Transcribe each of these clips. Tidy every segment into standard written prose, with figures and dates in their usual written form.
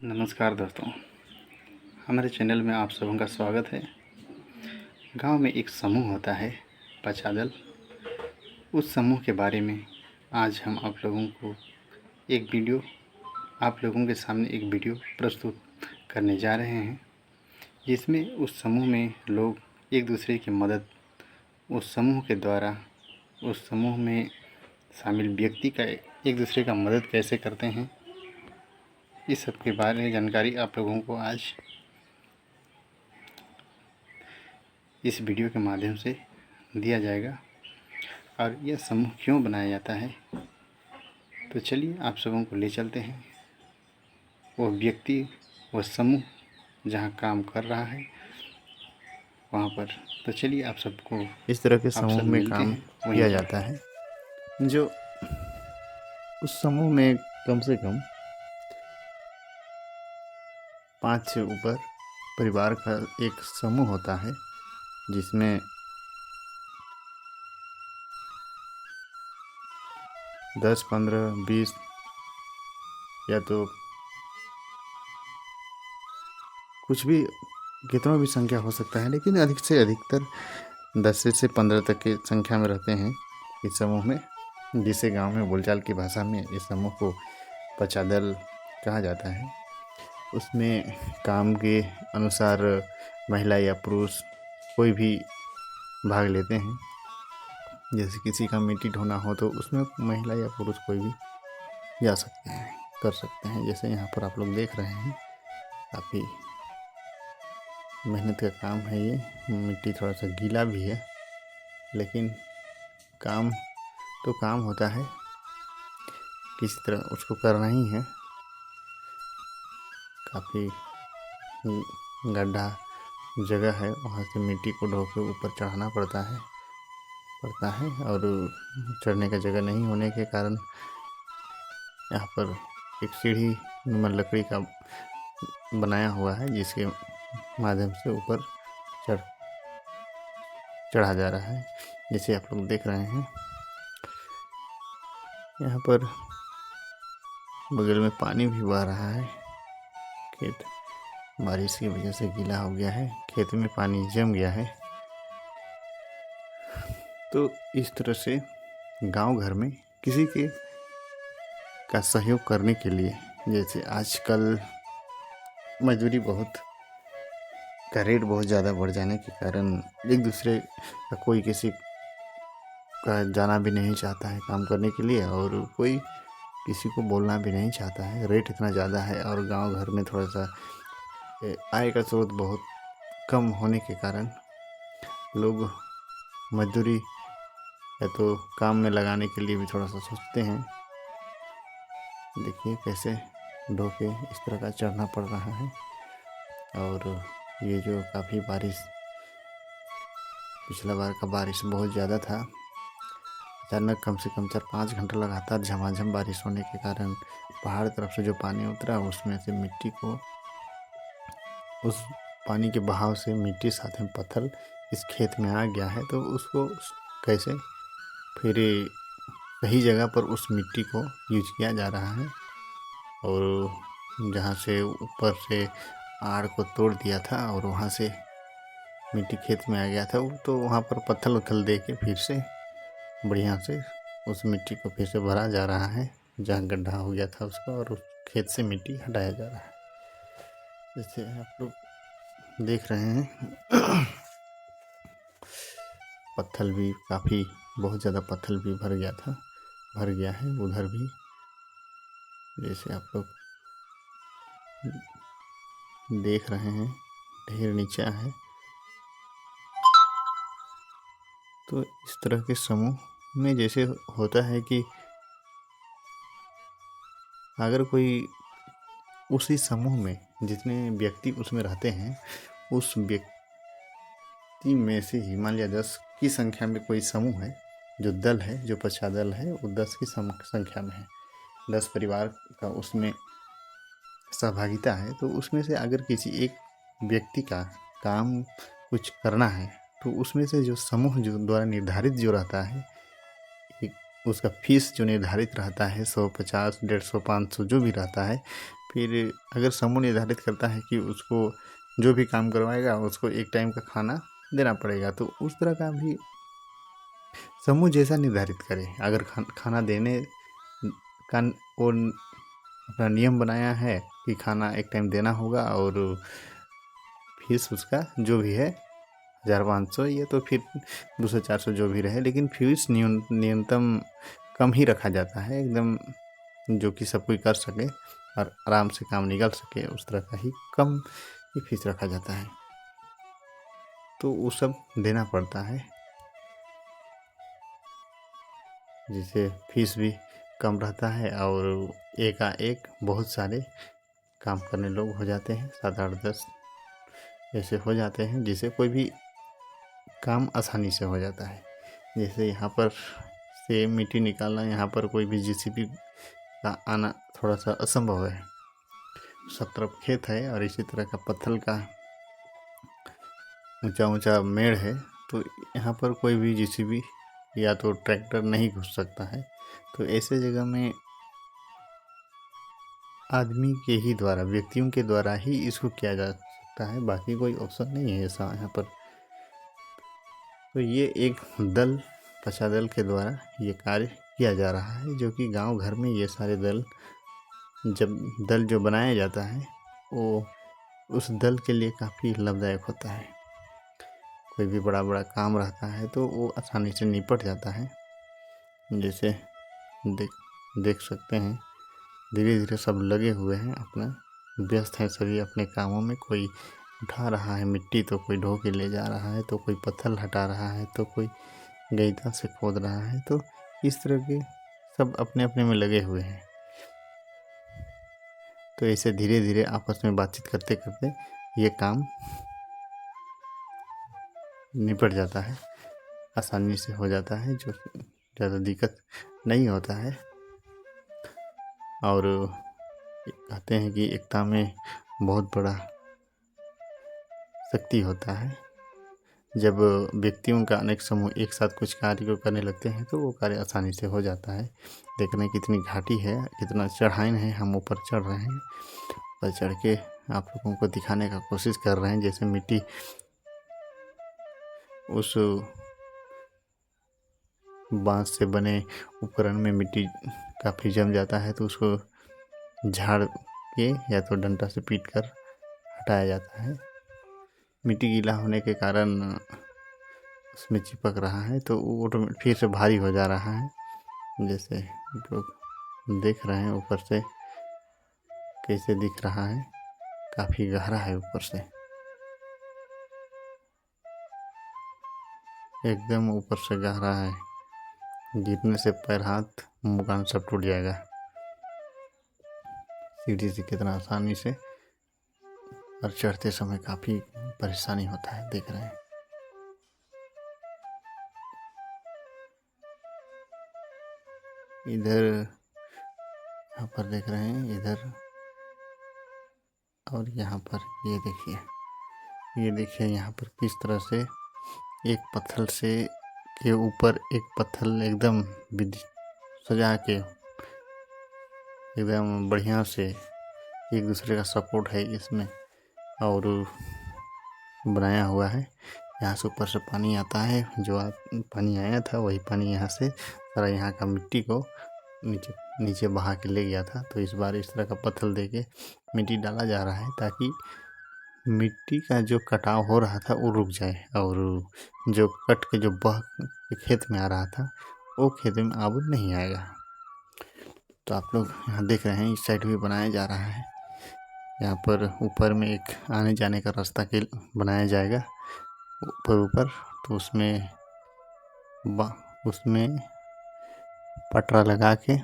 नमस्कार दोस्तों, हमारे चैनल में आप सबों का स्वागत है। गांव में एक समूह होता है पचादल। उस समूह के बारे में आज हम आप लोगों के सामने एक वीडियो प्रस्तुत करने जा रहे हैं, जिसमें उस समूह में लोग एक दूसरे की मदद, उस समूह के द्वारा उस समूह में शामिल व्यक्ति का एक दूसरे का मदद कैसे करते हैं, इस सब के बारे में जानकारी आप लोगों को आज इस वीडियो के माध्यम से दिया जाएगा। और यह समूह क्यों बनाया जाता है, तो चलिए आप सबों को ले चलते हैं वो व्यक्ति, वह समूह जहां काम कर रहा है वहां पर। तो चलिए आप सबको इस तरह के आप समूह सब में मिलते काम हैं किया जाता है, जो उस समूह में कम से कम 5 से ऊपर परिवार का एक समूह होता है, जिसमें 10, 15, 20 या तो कुछ भी, कितना भी संख्या हो सकता है, लेकिन अधिक से अधिकतर 10 से 15 तक की संख्या में रहते हैं इस समूह में, जिसे गांव में बोलचाल की भाषा में इस समूह को पचादल कहा जाता है। उसमें काम के अनुसार महिला या पुरुष कोई भी भाग लेते हैं। जैसे किसी का मिट्टी ढोना हो तो उसमें महिला या पुरुष कोई भी जा सकते हैं, कर सकते हैं। जैसे यहाँ पर आप लोग देख रहे हैं, काफ़ी मेहनत का काम है ये। मिट्टी थोड़ा सा गीला भी है, लेकिन काम तो काम होता है, किसी तरह उसको करना ही है। काफ़ी गड्ढा जगह है, वहाँ से मिट्टी को ढो के ऊपर चढ़ाना पड़ता है और चढ़ने का जगह नहीं होने के कारण यहाँ पर एक सीढ़ी नुमा लकड़ी का बनाया हुआ है, जिसके माध्यम से ऊपर चढ़ा जा रहा है, जैसे आप लोग देख रहे हैं। यहाँ पर बगल में पानी भी बह रहा है। खेत बारिश की वजह से गीला हो गया है, खेत में पानी जम गया है। तो इस तरह से गांव घर में किसी के का सहयोग करने के लिए, जैसे आजकल मजदूरी का रेट बहुत ज़्यादा बढ़ जाने के कारण एक दूसरे का कोई किसी का जाना भी नहीं चाहता है काम करने के लिए, और कोई किसी को बोलना भी नहीं चाहता है। रेट इतना ज़्यादा है और गांव घर में थोड़ा सा आय का स्रोत बहुत कम होने के कारण लोग मजदूरी या तो काम में लगाने के लिए भी थोड़ा सा सोचते हैं। देखिए कैसे ढो के इस तरह का चढ़ना पड़ रहा है। और ये जो काफ़ी बारिश, पिछला बार का बारिश बहुत ज़्यादा था, अचानक कम से कम 4-5 घंटा लगातार झमाझम बारिश होने के कारण पहाड़ तरफ से जो पानी उतरा, उसमें से मिट्टी को, उस पानी के बहाव से मिट्टी साथ में पत्थर इस खेत में आ गया है। तो उसको कैसे फिर सही जगह पर उस मिट्टी को यूज किया जा रहा है, और जहाँ से ऊपर से आड़ को तोड़ दिया था और वहाँ से मिट्टी खेत में आ गया था, तो वहाँ पर पत्थर उथल दे के फिर से बढ़िया से उस मिट्टी को फिर से भरा जा रहा है, जहाँ गड्ढा हो गया था उसका, और उस खेत से मिट्टी हटाया जा रहा है। जैसे आप लोग देख रहे हैं, पत्थर भी काफ़ी, बहुत ज़्यादा पत्थर भी भर गया है उधर भी, जैसे आप लोग देख रहे हैं, ढेर नीचा है। तो इस तरह के समूह में जैसे होता है कि अगर कोई उसी समूह में जितने व्यक्ति उसमें रहते हैं, उस व्यक्ति में से ही मान लिया 10 की संख्या में कोई समूह है, जो दल है, जो पचादल है, वो 10 की संख्या में है, 10 परिवार का उसमें सहभागिता है। तो उसमें से अगर किसी एक व्यक्ति का काम कुछ करना है, तो उसमें से जो समूह जो द्वारा निर्धारित जो रहता है, उसका फीस जो निर्धारित रहता है 150, 150, 500 जो भी रहता है, फिर अगर समूह निर्धारित करता है कि उसको जो भी काम करवाएगा उसको एक टाइम का खाना देना पड़ेगा, तो उस तरह का भी समूह जैसा निर्धारित करे। अगर खाना देने का वो अपना नियम बनाया है कि खाना एक टाइम देना होगा और फीस उसका जो भी है 1500 या तो फिर 200-400 जो भी रहे, लेकिन फीस न्यूनतम कम ही रखा जाता है, एकदम जो कि सब कोई कर सके और आराम से काम निकल सके, उस तरह का ही कम ही फीस रखा जाता है। तो वो सब देना पड़ता है, जिससे फीस भी कम रहता है और एकाएक बहुत सारे काम करने लोग हो जाते हैं, 7-8-10 ऐसे हो जाते हैं, जिससे कोई भी काम आसानी से हो जाता है। जैसे यहाँ पर से मिट्टी निकालना, यहाँ पर कोई भी जेसीबी का आना थोड़ा सा असंभव है, सब तरफ खेत है और इसी तरह का पत्थर का ऊंचा ऊंचा मेड़ है, तो यहाँ पर कोई भी जेसीबी या तो ट्रैक्टर नहीं घुस सकता है। तो ऐसे जगह में आदमी के ही द्वारा, व्यक्तियों के द्वारा ही इसको किया जा सकता है, बाकी कोई ऑप्शन नहीं है ऐसा यहाँ पर। तो ये एक दल, पचा दल के द्वारा ये कार्य किया जा रहा है, जो कि गांव घर में ये सारे दल, जब दल जो बनाया जाता है वो उस दल के लिए काफ़ी लाभदायक होता है। कोई भी बड़ा बड़ा काम रहता है तो वो आसानी से निपट जाता है। जैसे देख सकते हैं धीरे धीरे सब लगे हुए हैं, अपना व्यस्त हैं सभी अपने कामों में। कोई उठा रहा है मिट्टी, तो कोई ढो के ले जा रहा है, तो कोई पत्थर हटा रहा है, तो कोई गईता से खोद रहा है। तो इस तरह के सब अपने अपने में लगे हुए हैं। तो ऐसे धीरे धीरे आपस में बातचीत करते करते ये काम निपट जाता है, आसानी से हो जाता है, जो ज़्यादा दिक्कत नहीं होता है। और कहते हैं कि एकता में बहुत बड़ा शक्ति होता है। जब व्यक्तियों का अनेक समूह एक साथ कुछ कार्य को करने लगते हैं तो वो कार्य आसानी से हो जाता है। देखने कितनी घाटी है, कितना चढ़ाई है, हम ऊपर चढ़ रहे हैं, ऊपर चढ़ के आप लोगों को दिखाने का कोशिश कर रहे हैं। जैसे मिट्टी उस बांस से बने उपकरण में मिट्टी काफ़ी जम जाता है, तो उसको झाड़ के या तो डंडा से पीट कर हटाया जाता है। मिट्टी गीला होने के कारण उसमें चिपक रहा है, तो वो फिर से भारी हो जा रहा है। जैसे लोग देख रहे हैं ऊपर से कैसे दिख रहा है, काफ़ी गहरा है ऊपर से, एकदम ऊपर से गहरा है, गिरने से पैर हाथ मुँह कान सब टूट जाएगा। सीढ़ी से कितना आसानी से, और चढ़ते समय काफ़ी परेशानी होता है, देख रहे हैं। इधर यहाँ पर देख रहे हैं, इधर और यहाँ पर ये देखिए यहाँ पर किस तरह से एक पत्थर से के ऊपर एक पत्थर एकदम सजा के एकदम बढ़िया से एक दूसरे का सपोर्ट है इसमें और बनाया हुआ है। यहाँ से ऊपर से पानी आता है, जो पानी आया था वही पानी यहाँ से सारा यहाँ का मिट्टी को नीचे बहा के ले गया था। तो इस बार इस तरह का पत्थर देके मिट्टी डाला जा रहा है, ताकि मिट्टी का जो कटाव हो रहा था वो रुक जाए, और जो कट के जो बह खेत में आ रहा था वो खेत में अब नहीं आएगा। तो आप लोग यहाँ देख रहे हैं, इस साइड भी बनाया जा रहा है। यहाँ पर ऊपर में एक आने जाने का रास्ता के बनाया जाएगा ऊपर, तो उसमें पटरा लगा के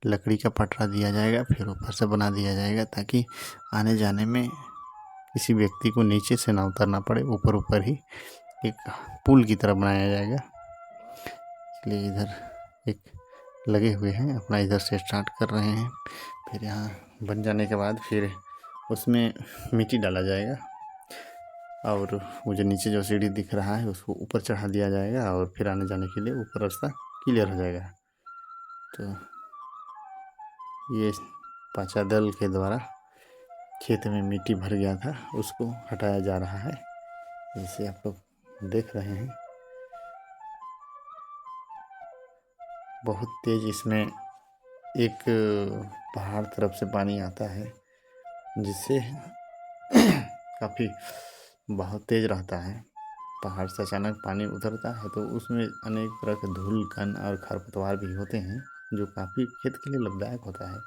लकड़ी का पटरा दिया जाएगा, फिर ऊपर से बना दिया जाएगा, ताकि आने जाने में किसी व्यक्ति को नीचे से ना उतरना पड़े, ऊपर ही एक पुल की तरह बनाया जाएगा। इसलिए इधर एक लगे हुए हैं, अपना इधर से स्टार्ट कर रहे हैं। फिर यहाँ बन जाने के बाद फिर उसमें मिट्टी डाला जाएगा, और वो जो नीचे जो सीढ़ी दिख रहा है उसको ऊपर चढ़ा दिया जाएगा, और फिर आने जाने के लिए ऊपर रास्ता क्लियर हो जाएगा। तो ये पाचा दल के द्वारा खेत में मिट्टी भर गया था, उसको हटाया जा रहा है। जैसे आप लोग देख रहे हैं, बहुत तेज इसमें एक पहाड़ तरफ से पानी आता है, जिससे काफ़ी बहुत तेज रहता है। पहाड़ से अचानक पानी उतरता है तो उसमें अनेक तरह के धूल कण और खरपतवार भी होते हैं, जो काफ़ी खेत के लिए लाभदायक होता है।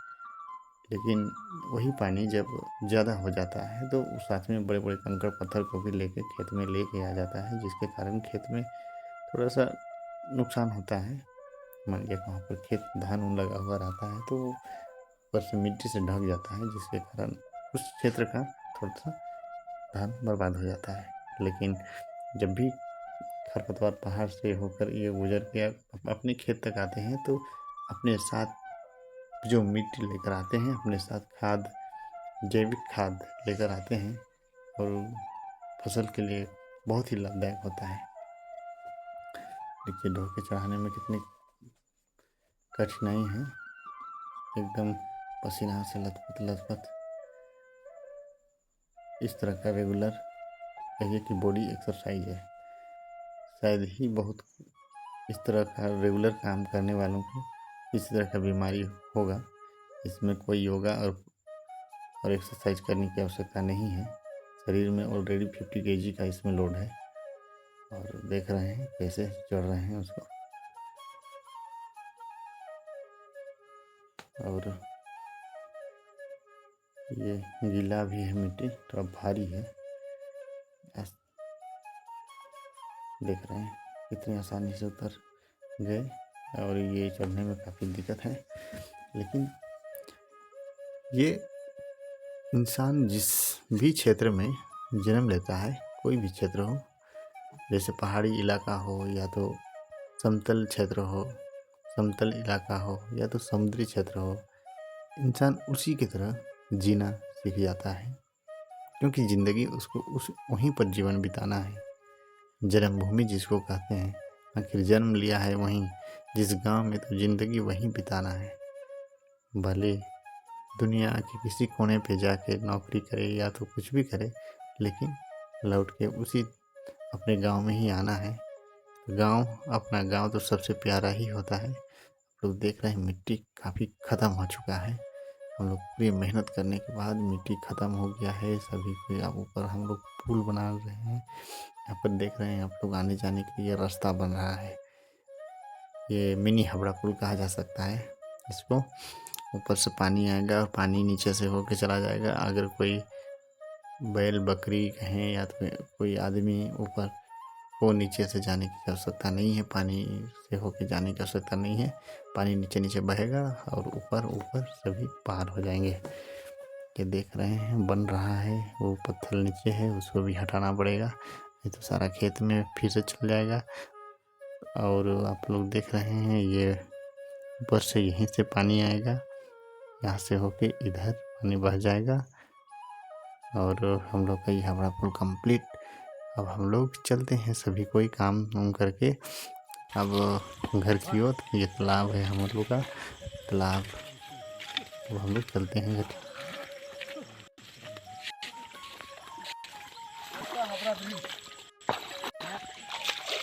लेकिन वही पानी जब ज़्यादा हो जाता है तो उस साथ में बड़े बड़े कंकड़ पत्थर को भी लेके खेत में लेके आ जाता है, जिसके कारण खेत में थोड़ा सा नुकसान होता है। मान लीजिए वहाँ पर खेत धान उन लगा हुआ रहता है तो ऊपर से मिट्टी से ढक जाता है, जिसके कारण उस क्षेत्र का थोड़ा सा धान बर्बाद हो जाता है। लेकिन जब भी खरपतवार पहाड़ से होकर ये गुजर के अपने खेत तक आते हैं तो अपने साथ जो मिट्टी लेकर आते हैं, अपने साथ खाद, जैविक खाद लेकर आते हैं और फसल के लिए बहुत ही लाभदायक होता है। देखिए ढो के चढ़ाने में कितनी कठिनाई है, एकदम पसीना से लथपथ लथपथ। इस तरह का रेगुलर कहिए कि बॉडी एक्सरसाइज है। शायद ही बहुत इस तरह का रेगुलर काम करने वालों को इस तरह का बीमारी होगा। इसमें कोई योगा और एक्सरसाइज करने की आवश्यकता नहीं है। शरीर में ऑलरेडी 50 kg का इसमें लोड है और देख रहे हैं कैसे चढ़ रहे हैं उसको। और ये गीला भी है, मिट्टी थोड़ा भारी है। देख रहे हैं कितनी आसानी से उतर गए और ये चढ़ने में काफ़ी दिक्कत है। लेकिन ये इंसान जिस भी क्षेत्र में जन्म लेता है, कोई भी क्षेत्र हो, जैसे पहाड़ी इलाका हो या तो समतल क्षेत्र हो, समतल इलाका हो या तो समुद्री क्षेत्र हो, इंसान उसी की तरह जीना सीख जाता है, क्योंकि ज़िंदगी उसको वहीं पर जीवन बिताना है। जन्मभूमि जिसको कहते हैं, आखिर जन्म लिया है वहीं, जिस गांव में, तो ज़िंदगी वहीं बिताना है। भले दुनिया के किसी कोने पे जाके नौकरी करे या तो कुछ भी करे, लेकिन लौट के उसी अपने गांव में ही आना है। गांव, अपना गांव तो सबसे प्यारा ही होता है। लोग देख रहे हैं मिट्टी काफ़ी ख़त्म हो चुका है। हम लोग पूरी मेहनत करने के बाद मिट्टी ख़त्म हो गया है। सभी को अब ऊपर हम लोग पुल बना रहे हैं। यहाँ पर देख रहे हैं आप लोग, आने जाने के लिए रास्ता बन रहा है। ये मिनी हावड़ा पुल कहा जा सकता है इसको। ऊपर से पानी आएगा और पानी नीचे से होके चला जाएगा। अगर कोई बैल बकरी कहें या तो कोई आदमी ऊपर, वो नीचे से जाने की आवश्यकता नहीं है, पानी से होके जाने की आवश्यकता नहीं है। पानी नीचे नीचे बहेगा और ऊपर ऊपर सभी पार हो जाएंगे। ये देख रहे हैं बन रहा है। वो पत्थर नीचे है, उसको भी हटाना पड़ेगा, नहीं तो सारा खेत में फिर से चल जाएगा। और आप लोग देख रहे हैं ये ऊपर से यहीं से पानी आएगा, यहाँ से होके इधर पानी बह जाएगा और हम लोग का ये हावड़ा पुल कंप्लीट। अब हम लोग चलते हैं सभी कोई काम करके अब घर की ओर। ये तालाब है हम लोग का तालाब, अब हम लोग चलते हैं घर।